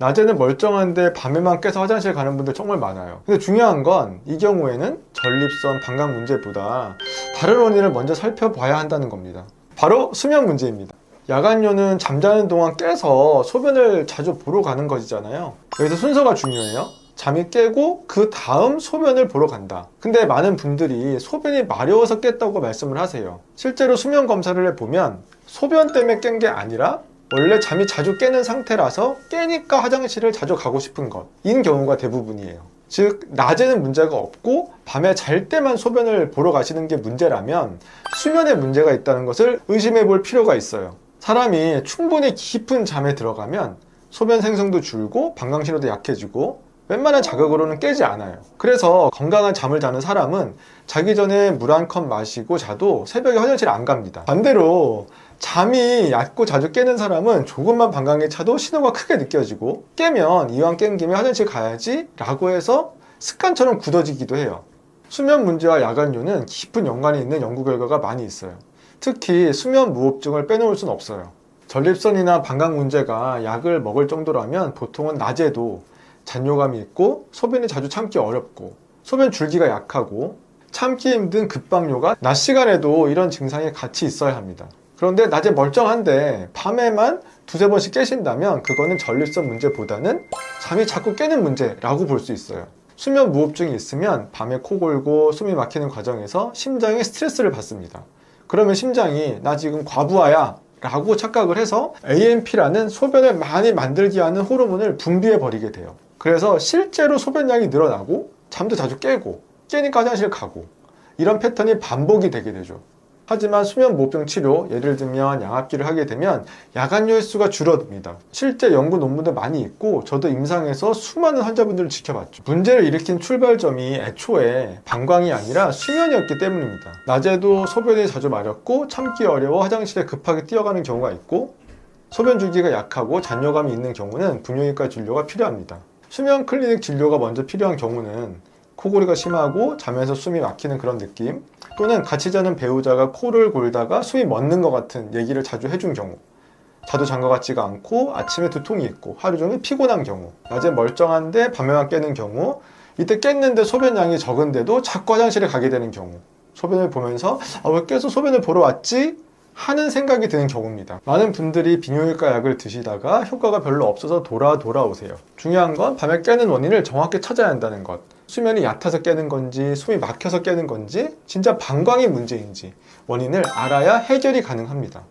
낮에는 멀쩡한데 밤에만 깨서 화장실 가는 분들 정말 많아요. 근데 중요한 건 이 경우에는 전립선 방광 문제보다 다른 원인을 먼저 살펴봐야 한다는 겁니다. 바로 수면 문제입니다. 야간요는 잠자는 동안 깨서 소변을 자주 보러 가는 것이잖아요. 여기서 순서가 중요해요. 잠이 깨고 그 다음 소변을 보러 간다. 근데 많은 분들이 소변이 마려워서 깼다고 말씀을 하세요. 실제로 수면 검사를 해보면 소변 때문에 깬 게 아니라 원래 잠이 자주 깨는 상태라서 깨니까 화장실을 자주 가고 싶은 것인 경우가 대부분이에요. 즉 낮에는 문제가 없고 밤에 잘 때만 소변을 보러 가시는 게 문제라면 수면에 문제가 있다는 것을 의심해 볼 필요가 있어요. 사람이 충분히 깊은 잠에 들어가면 소변 생성도 줄고 방광신호도 약해지고 웬만한 자극으로는 깨지 않아요. 그래서 건강한 잠을 자는 사람은 자기 전에 물 한 컵 마시고 자도 새벽에 화장실 안 갑니다. 반대로 잠이 얕고 자주 깨는 사람은 조금만 방광이 차도 신호가 크게 느껴지고 깨면 이왕 깬 김에 화장실 가야지 라고 해서 습관처럼 굳어지기도 해요. 수면 문제와 야간요는 깊은 연관이 있는 연구 결과가 많이 있어요. 특히 수면 무호흡증을 빼놓을 순 없어요. 전립선이나 방광 문제가 약을 먹을 정도라면 보통은 낮에도 잔뇨감이 있고 소변이 자주 참기 어렵고 소변 줄기가 약하고 참기 힘든 급박요가 낮 시간에도 이런 증상이 같이 있어야 합니다. 그런데 낮에 멀쩡한데 밤에만 두세 번씩 깨신다면 그거는 전립선 문제보다는 잠이 자꾸 깨는 문제라고 볼 수 있어요. 수면 무호흡증이 있으면 밤에 코 골고 숨이 막히는 과정에서 심장이 스트레스를 받습니다. 그러면 심장이 나 지금 과부하야 라고 착각을 해서 AMP라는 소변을 많이 만들게 하는 호르몬을 분비해 버리게 돼요. 그래서 실제로 소변량이 늘어나고 잠도 자주 깨고 깨니까 화장실 가고 이런 패턴이 반복이 되게 되죠. 하지만 수면 무호흡증 치료, 예를 들면 양압기를 하게 되면 야간요 횟수가 줄어듭니다. 실제 연구 논문도 많이 있고 저도 임상에서 수많은 환자분들을 지켜봤죠. 문제를 일으킨 출발점이 애초에 방광이 아니라 수면이었기 때문입니다. 낮에도 소변이 자주 마렵고 참기 어려워 화장실에 급하게 뛰어가는 경우가 있고 소변 줄기가 약하고 잔뇨감이 있는 경우는 분뇨기과 진료가 필요합니다. 수면 클리닉 진료가 먼저 필요한 경우는 코골이가 심하고 자면서 숨이 막히는 그런 느낌, 또는 같이 자는 배우자가 코를 골다가 숨이 멎는 것 같은 얘기를 자주 해준 경우, 자도 잔 것 같지가 않고 아침에 두통이 있고 하루 종일 피곤한 경우, 낮에 멀쩡한데 밤에만 깨는 경우, 이때 깼는데 소변량이 적은데도 자꾸 화장실에 가게 되는 경우, 소변을 보면서 왜 계속 소변을 보러 왔지? 하는 생각이 드는 경우입니다. 많은 분들이 비뇨기과 약을 드시다가 효과가 별로 없어서 돌아오세요. 중요한 건 밤에 깨는 원인을 정확히 찾아야 한다는 것. 수면이 얕아서 깨는 건지 숨이 막혀서 깨는 건지 진짜 방광이 문제인지 원인을 알아야 해결이 가능합니다.